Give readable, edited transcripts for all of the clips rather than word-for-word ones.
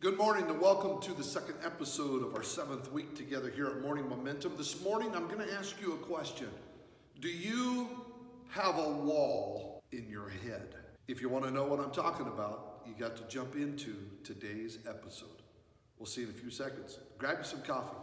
Good morning and welcome to the second episode of our 7th week together here at Morning Momentum. This morning I'm going to ask you a question. Do you have a wall in your head? If you want to know what I'm talking about, you got to jump into today's episode. We'll see you in a few seconds. Grab you some coffee.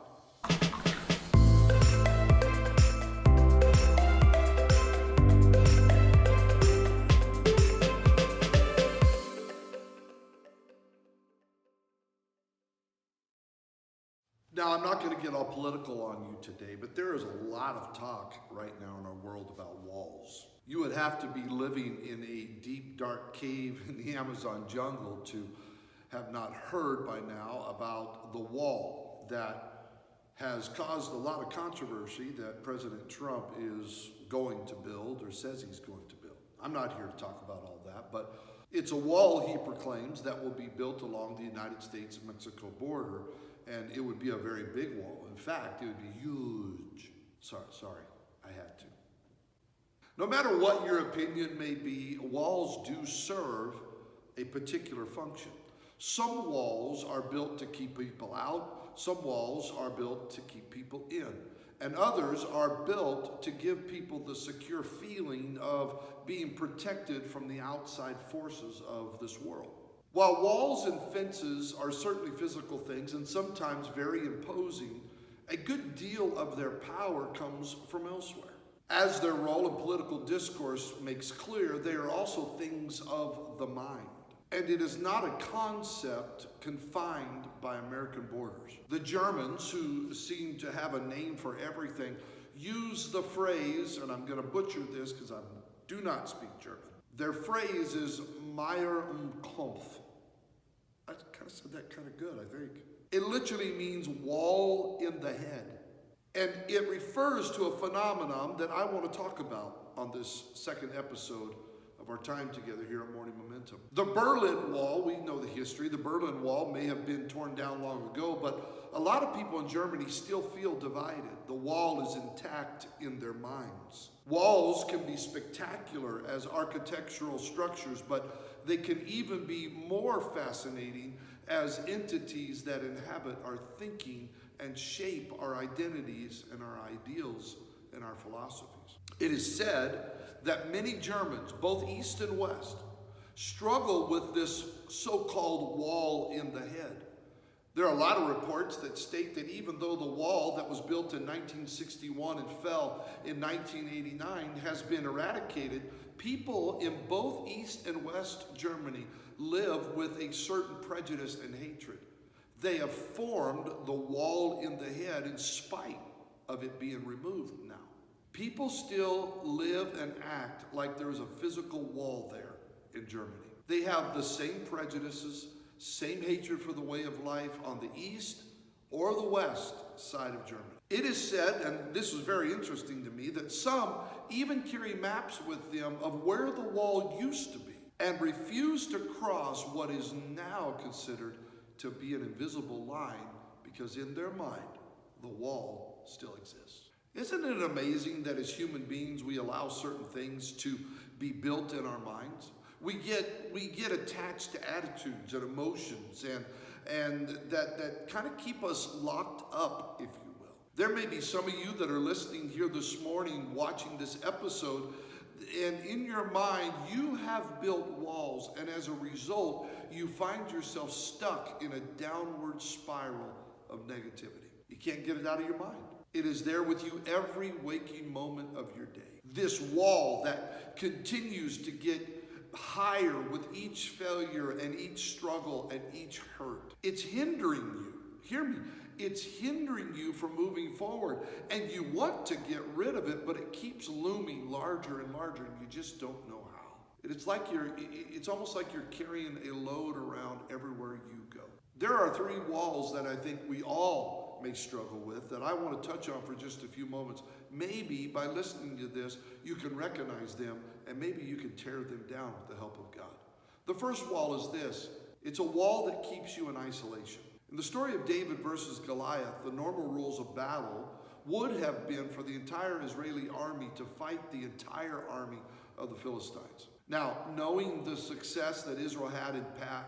Now, I'm not going to get all political on you today, but there is a lot of talk right now in our world about walls. You would have to be living in a deep, dark cave in the Amazon jungle to have not heard by now about the wall that has caused a lot of controversy that President Trump is going to build or says he's going to build. I'm not here to talk about all that, but it's a wall, he proclaims, that will be built along the United States-Mexico border. And it would be a very big wall. In fact, it would be huge. Sorry, I had to. No matter what your opinion may be, walls do serve a particular function. Some walls are built to keep people out. Some walls are built to keep people in. And others are built to give people the secure feeling of being protected from the outside forces of this world. While walls and fences are certainly physical things and sometimes very imposing, a good deal of their power comes from elsewhere. As their role in political discourse makes clear, they are also things of the mind. And it is not a concept confined by American borders. The Germans, who seem to have a name for everything, use the phrase, and I'm going to butcher this because I do not speak German. Their phrase is Meier und Kampf. I kind of said that kind of good, I think. It literally means wall in the head. And it refers to a phenomenon that I want to talk about on this second episode of our time together here at Morning Momentum. The Berlin Wall, we know the history. The Berlin Wall may have been torn down long ago, but a lot of people in Germany still feel divided. The wall is intact in their minds. Walls can be spectacular as architectural structures, but they can even be more fascinating as entities that inhabit our thinking and shape our identities and our ideals and our philosophies. It is said that many Germans, both East and West, struggle with this so-called wall in the head. There are a lot of reports that state that even though the wall that was built in 1961 and fell in 1989 has been eradicated, people in both East and West Germany live with a certain prejudice and hatred. They have formed the wall in the head in spite of it being removed now. People still live and act like there is a physical wall there in Germany. They have the same prejudices, same hatred for the way of life on the east or the west side of Germany. It is said, and this was very interesting to me, that some even carry maps with them of where the wall used to be and refuse to cross what is now considered to be an invisible line because in their mind, the wall still exists. Isn't it amazing that as human beings, we allow certain things to be built in our minds? We get attached to attitudes and emotions and that kind of keep us locked up, if you will. There may be some of you that are listening here this morning, watching this episode, and in your mind, you have built walls, and as a result, you find yourself stuck in a downward spiral of negativity. You can't get it out of your mind. It is there with you every waking moment of your day. This wall that continues to get higher with each failure and each struggle and each hurt. It's hindering you. Hear me. It's hindering you from moving forward. And you want to get rid of it, but it keeps looming larger and larger, and you just don't know how. It's almost like you're carrying a load around everywhere you go. There are 3 walls that I think we all may struggle with that I want to touch on for just a few moments. Maybe by listening to this, you can recognize them and maybe you can tear them down with the help of God. The first wall is this. It's a wall that keeps you in isolation. In the story of David versus Goliath, the normal rules of battle would have been for the entire Israeli army to fight the entire army of the Philistines. Now, knowing the success that Israel had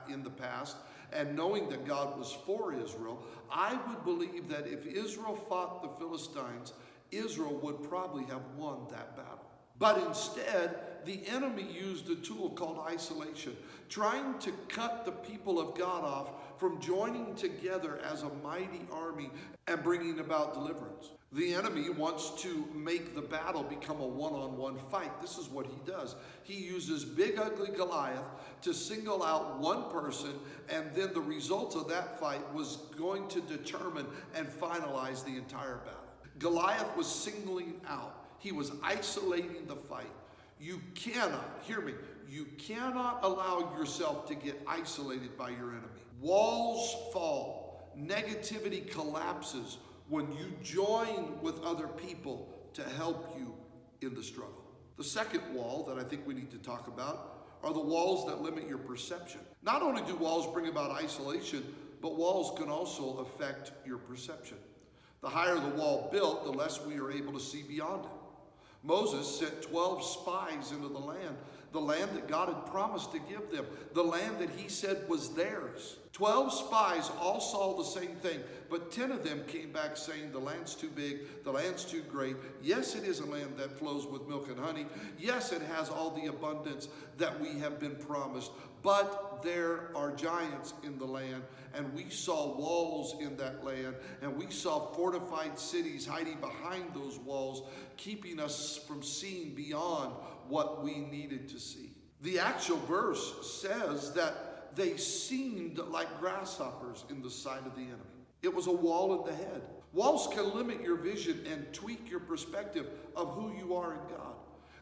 in the past and knowing that God was for Israel, I would believe that if Israel fought the Philistines, Israel would probably have won that battle. But instead, the enemy used a tool called isolation, trying to cut the people of God off from joining together as a mighty army and bringing about deliverance. The enemy wants to make the battle become a one-on-one fight. This is what he does. He uses big, ugly Goliath to single out one person, and then the result of that fight was going to determine and finalize the entire battle. Goliath was singling out. He was isolating the fight. You cannot, hear me, you cannot allow yourself to get isolated by your enemy. Walls fall. Negativity collapses when you join with other people to help you in the struggle. The second wall that I think we need to talk about are the walls that limit your perception. Not only do walls bring about isolation, but walls can also affect your perception. The higher the wall built, the less we are able to see beyond it. Moses sent 12 spies into the land that God had promised to give them, the land that he said was theirs. 12 spies all saw the same thing, but 10 of them came back saying the land's too big, the land's too great. Yes, it is a land that flows with milk and honey. Yes, it has all the abundance that we have been promised, but there are giants in the land, and we saw walls in that land, and we saw fortified cities hiding behind those walls, keeping us from seeing beyond what we needed to see. The actual verse says that they seemed like grasshoppers in the sight of the enemy. It was a wall in the head. Walls can limit your vision and tweak your perspective of who you are in God.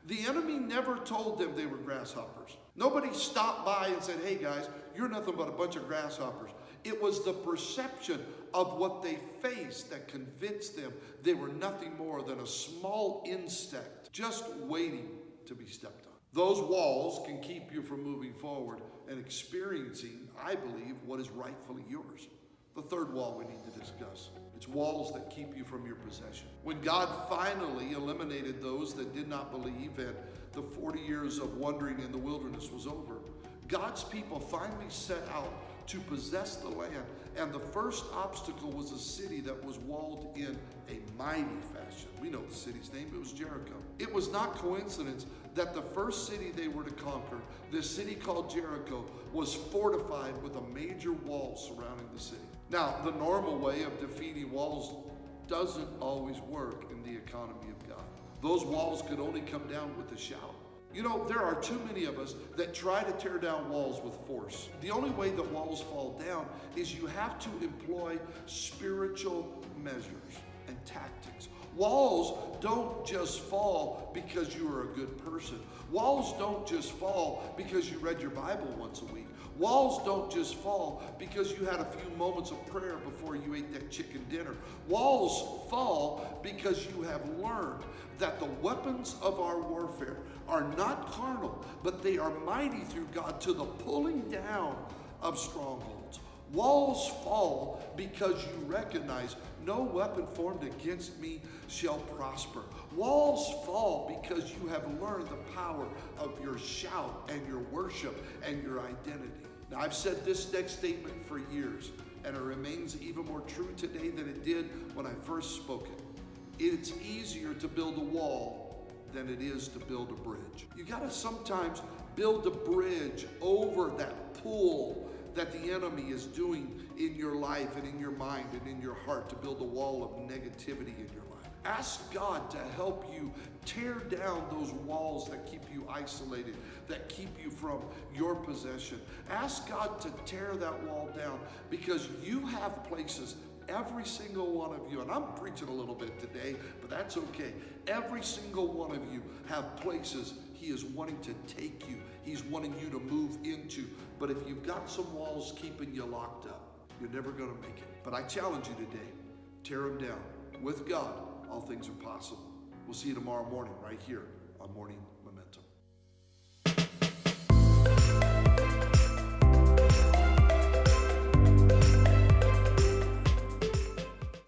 The enemy never told them they were grasshoppers. Nobody stopped by and said, hey guys, you're nothing but a bunch of grasshoppers. It was the perception of what they faced that convinced them they were nothing more than a small insect just waiting to be stepped on. Those walls can keep you from moving forward and experiencing, I believe, what is rightfully yours. The third wall we need to discuss. It's walls that keep you from your possession. When God finally eliminated those that did not believe and the 40 years of wandering in the wilderness was over, God's people finally set out to possess the land, and the first obstacle was a city that was walled in a mighty fashion. We know the city's name, it was Jericho. It was not coincidence that the first city they were to conquer, this city called Jericho, was fortified with a major wall surrounding the city. Now, the normal way of defeating walls doesn't always work in the economy of God. Those walls could only come down with a shout. You know, there are too many of us that try to tear down walls with force. The only way that walls fall down is you have to employ spiritual measures and tactics. Walls don't just fall because you are a good person. Walls don't just fall because you read your Bible once a week. Walls don't just fall because you had a few moments of prayer before you ate that chicken dinner. Walls fall because you have learned that the weapons of our warfare are not carnal, but they are mighty through God to the pulling down of strongholds. Walls fall because you recognize no weapon formed against me shall prosper. Walls fall because you have learned the power of your shout and your worship and your identity. Now, I've said this next statement for years, and it remains even more true today than it did when I first spoke it. It's easier to build a wall than it is to build a bridge. You gotta sometimes build a bridge over that pool that the enemy is doing in your life and in your mind and in your heart, to build a wall of negativity in your life. Ask God to help you tear down those walls that keep you isolated, that keep you from your possession. Ask God to tear that wall down, because you have places, every single one of you, and I'm preaching a little bit today, but that's okay. Every single one of you have places He is wanting to take you. He's wanting you to move into. But if you've got some walls keeping you locked up, you're never going to make it. But I challenge you today, tear them down. With God, all things are possible. We'll see you tomorrow morning right here on Morning